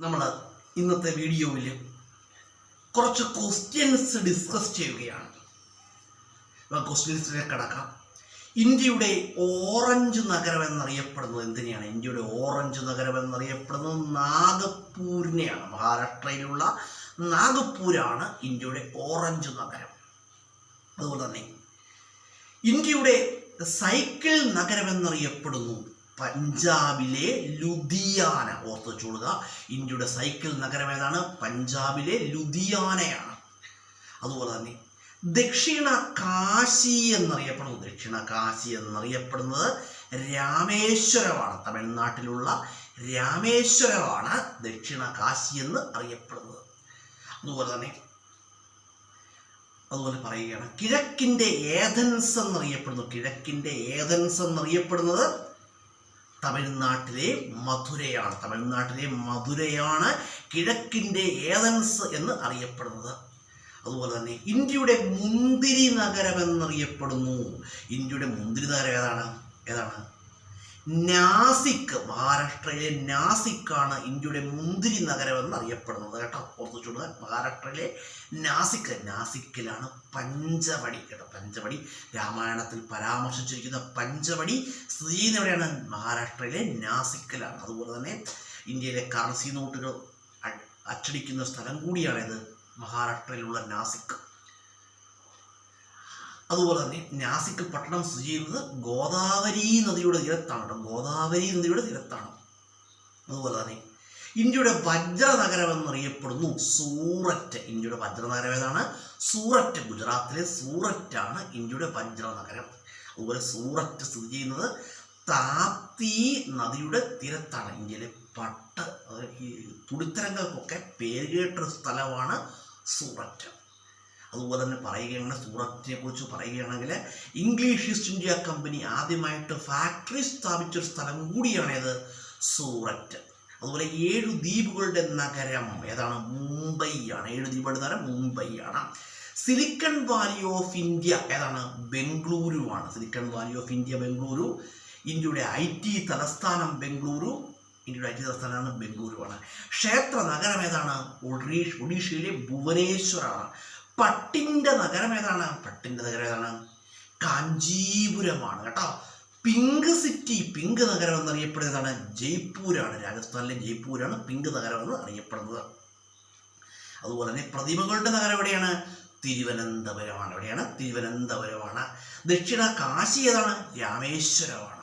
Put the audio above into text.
നമ്മൾ ഇന്നത്തെ വീഡിയോയിൽ കുറച്ച് ക്വസ്റ്റ്യൻസ് ഡിസ്കസ് ചെയ്യുകയാണ്. ക്വസ്റ്റ്യൻസിലേക്ക് കടക്കാം. ഇന്ത്യയുടെ ഓറഞ്ച് നഗരം എന്നറിയപ്പെടുന്നത് എന്തിനെയാണ്? ഇന്ത്യയുടെ ഓറഞ്ച് നഗരം എന്നറിയപ്പെടുന്നത് നാഗപ്പൂരിനെയാണ്. മഹാരാഷ്ട്രയിലുള്ള നാഗപ്പൂരാണ് ഇന്ത്യയുടെ ഓറഞ്ച് നഗരം. അതുപോലെ തന്നെ ഇന്ത്യയുടെ സൈക്കിൾ നഗരം എന്നറിയപ്പെടുന്നു പഞ്ചാബിലെ ലുധിയാന. ഓർത്ത് വെച്ചോളുക, ഇന്ത്യയുടെ സൈക്കിൾ നഗരം ഏതാണ്? പഞ്ചാബിലെ ലുധിയാനയാണ്. അതുപോലെ തന്നെ ദക്ഷിണ കാശി എന്നറിയപ്പെടുന്നത് രാമേശ്വരമാണ്. തമിഴ്നാട്ടിലുള്ള രാമേശ്വരമാണ് ദക്ഷിണ കാശി എന്ന് അറിയപ്പെടുന്നത്. അതുപോലെ പറയുകയാണ് കിഴക്കിൻ്റെ ഏഥൻസ് എന്നറിയപ്പെടുന്നത് തമിഴ്നാട്ടിലെ മധുരയാണ് കിഴക്കിൻ്റെ ഏഥൻസ് എന്ന് അറിയപ്പെടുന്നത്. അതുപോലെ തന്നെ ഇന്ത്യയുടെ മുന്തിരി നഗരം എന്നറിയപ്പെടുന്നു. ഇന്ത്യയുടെ മുന്തിരി നഗരം ഏതാണ്? നാസിക്. മഹാരാഷ്ട്രയിലെ നാസിക്കാണ് ഇന്ത്യയുടെ മുന്തിരി നഗരം എന്നറിയപ്പെടുന്നത് കേട്ടോ. ഓർത്തുവെച്ചോളുക, മഹാരാഷ്ട്രയിലെ നാസിക്കിലാണ് പഞ്ചവടി കേട്ടോ. പഞ്ചവടി രാമായണത്തിൽ പരാമർശിച്ചിരിക്കുന്ന പഞ്ചവടി സ്ഥിതി ചെയ്യുന്ന എവിടെയാണ്? മഹാരാഷ്ട്രയിലെ നാസിക്കിലാണ്. അതുപോലെ തന്നെ ഇന്ത്യയിലെ കറൻസി നോട്ടുകൾ അച്ചടിക്കുന്ന സ്ഥലം കൂടിയാണിത്, മഹാരാഷ്ട്രയിലുള്ള നാസിക്. അതുപോലെ തന്നെ നാസിക് പട്ടണം സ്ഥിതി ചെയ്യുന്നത് ഗോദാവരി നദിയുടെ തീരത്താണ്. അതുപോലെ തന്നെ ഇന്ത്യയുടെ വജ്രനഗരം എന്നറിയപ്പെടുന്നു സൂററ്റ്. ഇന്ത്യയുടെ വജ്രനഗരം ഏതാണ്? സൂററ്റ്. ഗുജറാത്തിലെ സൂററ്റാണ് ഇന്ത്യയുടെ വജ്രനഗരം. അതുപോലെ സൂററ്റ് സ്ഥിതി ചെയ്യുന്നത് താപ്തി നദിയുടെ തീരത്താണ്. ഇന്ത്യയിലെ തുണിത്തരങ്ങൾക്കൊക്കെ പേരുകേട്ടൊരു സ്ഥലമാണ് സൂററ്റ്. അതുപോലെ തന്നെ സൂററ്റിനെ കുറിച്ച് പറയുകയാണെങ്കിൽ ഇംഗ്ലീഷ് ഈസ്റ്റ് ഇന്ത്യ കമ്പനി ആദ്യമായിട്ട് ഫാക്ടറി സ്ഥാപിച്ചൊരു സ്ഥലം കൂടിയാണേത്, സൂററ്റ്. അതുപോലെ 7 ദ്വീപുകളുടെ നഗരം ഏതാണ്? മുംബൈയാണ്. 7 ദ്വീപുകളുടെ നഗരം മുംബൈയാണ്. സിലിക്കൺ വാലി ഓഫ് ഇന്ത്യ ഏതാണ്? ബംഗളൂരുവാണ്. Silicon valley of India Bengaluru. ഇന്ത്യയുടെ IT തലസ്ഥാനം ബംഗളൂരു. തലസ്ഥാനമാണ് ബംഗളൂരുവാണ്. ക്ഷേത്ര നഗരം ഏതാണ്? ഒഡീഷയിലെ ഭുവനേശ്വറാണ്. പട്ടിൻ്റെ നഗരം ഏതാണ്? കാഞ്ചീപുരമാണ് കേട്ടോ. പിങ്ക് സിറ്റി, പിങ്ക് നഗരം എന്നറിയപ്പെടുന്നതാണ് ജയ്പൂരാണ്. രാജസ്ഥാനിലെ ജയ്പൂരാണ് പിങ്ക് നഗരം എന്ന് അറിയപ്പെടുന്നത്. അതുപോലെ തന്നെ പ്രതിമകളുടെ നഗരം എവിടെയാണ്? തിരുവനന്തപുരമാണ്. ദക്ഷിണ കാശി ഏതാണ്? രാമേശ്വരമാണ്.